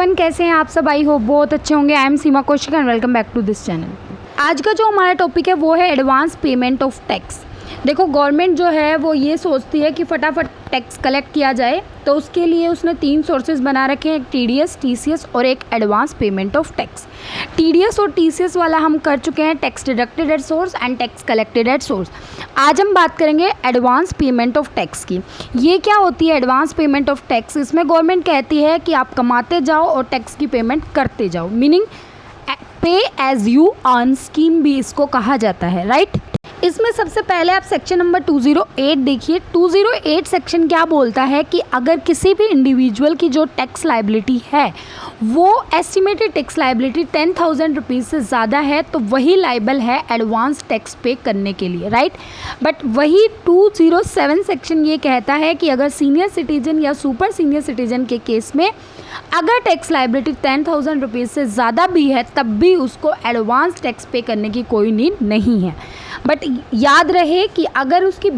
Everyone, कैसे हैं आप सब? आई होप बहुत अच्छे होंगे। I am Seema Kaushik and welcome back to this channel. आज का जो हमारा टॉपिक है वो है एडवांस पेमेंट ऑफ टैक्स। देखो, गवर्नमेंट जो है वो ये सोचती है कि फटाफट टैक्स कलेक्ट किया जाए, तो उसके लिए उसने 3 सोर्सेज बना रखे हैं, एक टीडीएस, टीसीएस और एक advance payment of tax. TDS और टीसीएस वाला हम कर चुके हैं, tax deducted at source and tax collected at source. आज हम बात करेंगे एडवांस पेमेंट ऑफ टैक्स की। ये क्या होती है एडवांस पेमेंट ऑफ टैक्स? इसमें गवर्नमेंट कहती है कि आप कमाते जाओ और टैक्स की पेमेंट करते जाओ, मीनिंग पे एज यू अर्न स्कीम भी इसको कहा जाता है, राइट। इसमें सबसे पहले आप सेक्शन नंबर 208 देखिए। 208 सेक्शन क्या बोलता है कि अगर किसी भी इंडिविजुअल की जो टैक्स लायबिलिटी है वो एस्टिमेटेड टैक्स लायबिलिटी 10,000 रुपीज़ से ज़्यादा है तो वही लाइबल है एडवांस टैक्स पे करने के लिए, राइट। बट वही 207 सेक्शन ये कहता है कि अगर सीनियर सिटीजन या सुपर सीनियर सिटीजन के केस में अगर टैक्स लायबिलिटी 10,000 रुपीज़ से ज़्यादा भी है तब भी उसको एडवांस टैक्स पे करने की कोई नीड नहीं है। बट याद रहे कि अगर उसकी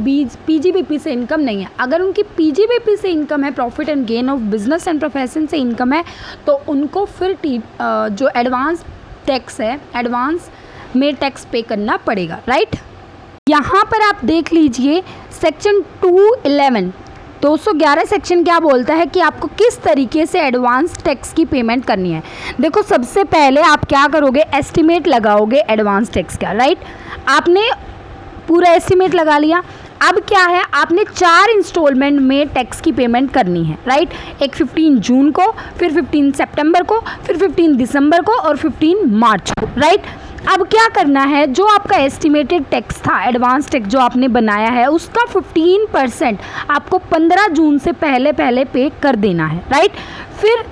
पीजीबीपी से इनकम नहीं है, अगर उनकी पीजीबीपी से इनकम है, profit and gain of business and profession से इनकम है, तो उनको फिर जो एडवांस टैक्स है, एडवांस में टैक्स पे करना पड़ेगा, राइट। यहाँ पर आप देख लीजिए सेक्शन 211 सेक्शन क्या बोलता है कि आपको किस तरीके से एडवांस टैक्स की पेमेंट करनी है। देखो, सबसे पहले आप क्या करोगे, एस्टिमेट लगाओगे एडवांस टैक्स का, राइट। आपने पूरा एस्टिमेट लगा लिया। अब क्या है, आपने 4 इंस्टॉलमेंट में टैक्स की पेमेंट करनी है, राइट। एक 15 जून को, फिर 15 सितंबर को, फिर 15 दिसंबर को और 15 मार्च को, राइट। अब क्या करना है, जो आपका एस्टिमेटेड टैक्स था, एडवांस टैक्स जो आपने बनाया है, उसका 15% आपको 15 जून से पहले पे कर देना है, राइट। फिर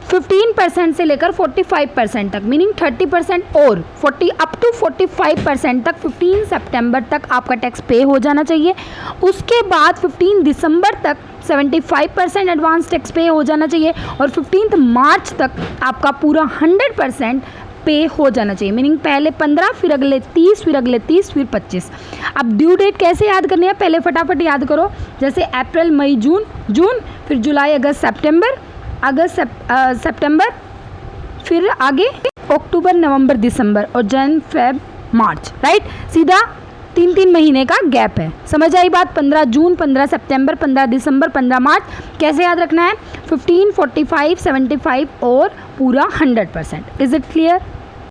15% से लेकर 45% तक, मीनिंग 30% और 40 अप टू 45% तक 15 सितंबर तक आपका टैक्स पे हो जाना चाहिए। उसके बाद 15 दिसंबर तक 75% एडवांस टैक्स पे हो जाना चाहिए और 15 मार्च तक आपका पूरा 100% पे हो जाना चाहिए, मीनिंग पहले 15, फिर अगले 30, फिर अगले 30, फिर 25। अब ड्यू डेट कैसे याद करनी है, पहले फटाफट याद करो। जैसे अप्रैल, मई, जून, फिर जुलाई, अगस्त, सितंबर, फिर आगे अक्टूबर, नवंबर, दिसंबर और जन, फेब, मार्च, राइट। सीधा 3 महीने का गैप है। समझ आई बात? 15 जून, 15 सितंबर, 15 दिसंबर, 15 मार्च। कैसे याद रखना है? 15, 45, 75 और पूरा 100%। Is it clear?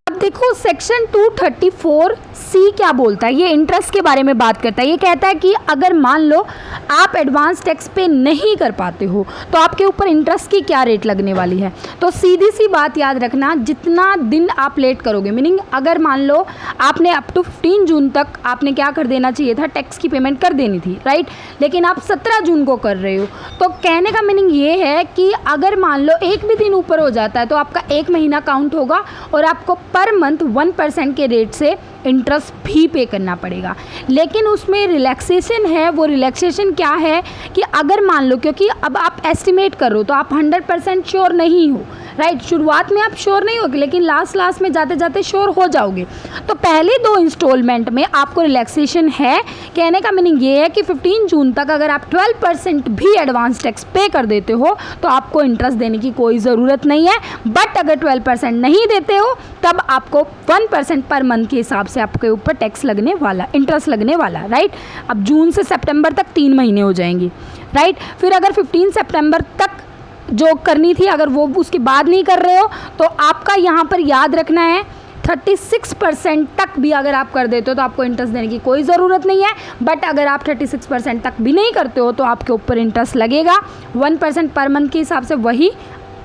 अब देखो सेक्शन 234C क्या बोलता है, ये इंटरेस्ट के बारे में बात करता है। ये कहता है कि अगर मान लो आप एडवांस टैक्स पे नहीं कर पाते हो तो आपके ऊपर इंटरेस्ट की क्या रेट लगने वाली है। तो सीधी सी बात याद रखना, जितना दिन आप लेट करोगे, मीनिंग अगर मान लो आपने अप टू 15 जून तक आपने क्या कर देना चाहिए था, टैक्स की पेमेंट कर देनी थी, राइट। लेकिन आप 17 जून को कर रहे हो, तो कहने का मीनिंग ये है कि अगर मान लो एक भी दिन ऊपर हो जाता है तो आपका 1 महीना काउंट होगा और आपको पर मंथ 1% के रेट से इंटरेस्ट भी पे करना पड़ेगा। लेकिन उसमें रिलैक्सेशन है। वो रिलैक्सेशन क्या है कि अगर मान लो, क्योंकि अब आप एस्टिमेट कर रहे हो तो आप 100% श्योर नहीं हो, राइट। शुरुआत में आप श्योर नहीं होगे लेकिन लास्ट में जाते जाते श्योर हो जाओगे। तो पहले 2 इंस्टॉलमेंट में आपको रिलैक्सेशन है। कहने का मीनिंग ये है कि 15 जून तक अगर आप 12% भी एडवांस टैक्स पे कर देते हो तो आपको इंटरेस्ट देने की कोई ज़रूरत नहीं है। बट अगर 12% नहीं देते हो तब आपको 1% पर मंथ के हिसाब से आपके ऊपर टैक्स लगने वाला, इंटरेस्ट लगने वाला, राइट। अब जून से सितंबर तक 3 महीने हो जाएंगे, राइट। फिर अगर 15 सितंबर तक जो करनी थी अगर वो उसके बाद नहीं कर रहे हो तो आपका यहाँ पर याद रखना है 36% तक भी अगर आप कर देते हो तो आपको इंटरेस्ट देने की कोई ज़रूरत नहीं है। बट अगर आप 36% तक भी नहीं करते हो तो आपके ऊपर इंटरेस्ट लगेगा 1% पर मंथ के हिसाब से, वही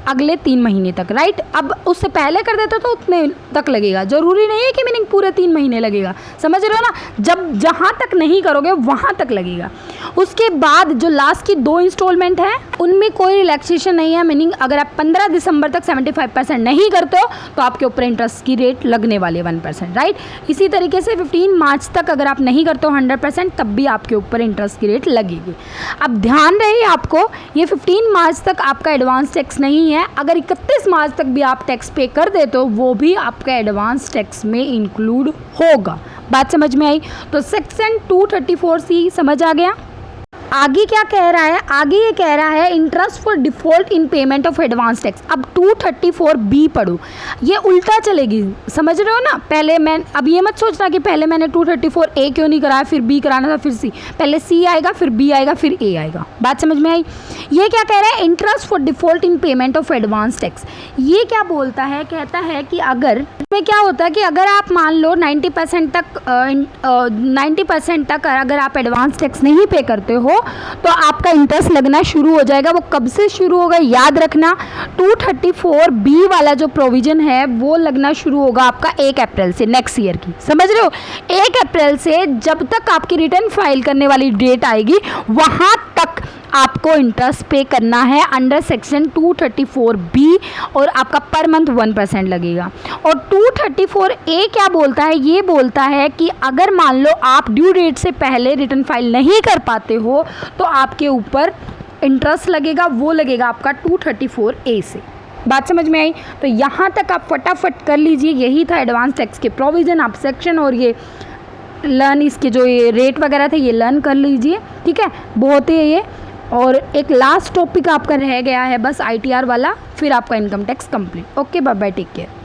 अगले 3 महीने तक, राइट। अब उससे पहले कर देते तो उतने तक लगेगा, ज़रूरी नहीं है कि मीनिंग पूरे 3 महीने लगेगा। समझ रहे हो ना? जब जहाँ तक नहीं करोगे वहाँ तक लगेगा। उसके बाद जो लास्ट की 2 इंस्टॉलमेंट है उनमें कोई रिलैक्सेशन नहीं है, मीनिंग अगर आप 15 दिसंबर तक 75% नहीं करते हो तो आपके ऊपर इंटरेस्ट की रेट लगने वाली है 1%, राइट। इसी तरीके से 15 मार्च तक अगर आप नहीं करते हो 100% तब भी आपके ऊपर इंटरेस्ट की रेट लगेगी। अब ध्यान रहे आपको, ये 15 मार्च तक आपका एडवांस टैक्स नहीं है। अगर 31 मार्च तक भी आप टैक्स पे कर देते हो वो भी आपका एडवांस टैक्स में इंक्लूड होगा। बात समझ में आई? तो सेक्शन 234C समझ आ गया। आगे क्या कह रहा है, आगे ये कह रहा है interest for default in payment of advance tax. अब 234B पढ़ो, ये उल्टा चलेगी, समझ रहे हो ना। पहले मैं, अब ये मत सोचना कि पहले मैंने 234A क्यों नहीं कराया, फिर B कराना था, फिर C, पहले C आएगा, फिर B आएगा, फिर A आएगा। बात समझ में आई। ये क्या कह रहा है, interest for default in payment of advance tax. ये क्या बोलता है, कहता है कि अगर में क्या होता है कि अगर आप मान लो 90% तक अगर आप एडवांस टैक्स नहीं पे करते हो तो आपका इंटरेस्ट लगना शुरू हो जाएगा। वो कब से शुरू होगा याद रखना, 234B वाला जो प्रोविजन है वो लगना शुरू होगा आपका 1 अप्रैल से, नेक्स्ट ईयर की, समझ रहे हो। 1 अप्रैल से जब तक आपकी रिटर्न फाइल करने वाली डेट आएगी वहाँ तक आपको इंटरेस्ट पे करना है अंडर सेक्शन 234B, और आपका पर मंथ 1% लगेगा। और 234A क्या बोलता है, ये बोलता है कि अगर मान लो आप ड्यू डेट से पहले रिटर्न फाइल नहीं कर पाते हो तो आपके ऊपर इंटरेस्ट लगेगा, वो लगेगा आपका 234A से। बात समझ में आई। तो यहाँ तक आप फटाफट कर लीजिए, यही था एडवांस टैक्स के प्रोविज़न। आप सेक्शन और ये लर्न, इसके जो ये रेट वगैरह थे ये लर्न कर लीजिए, ठीक है, बहुत ही ये। और एक लास्ट टॉपिक आपका रह गया है बस ITR वाला, फिर आपका income tax complete. Okay, bye bye, take care.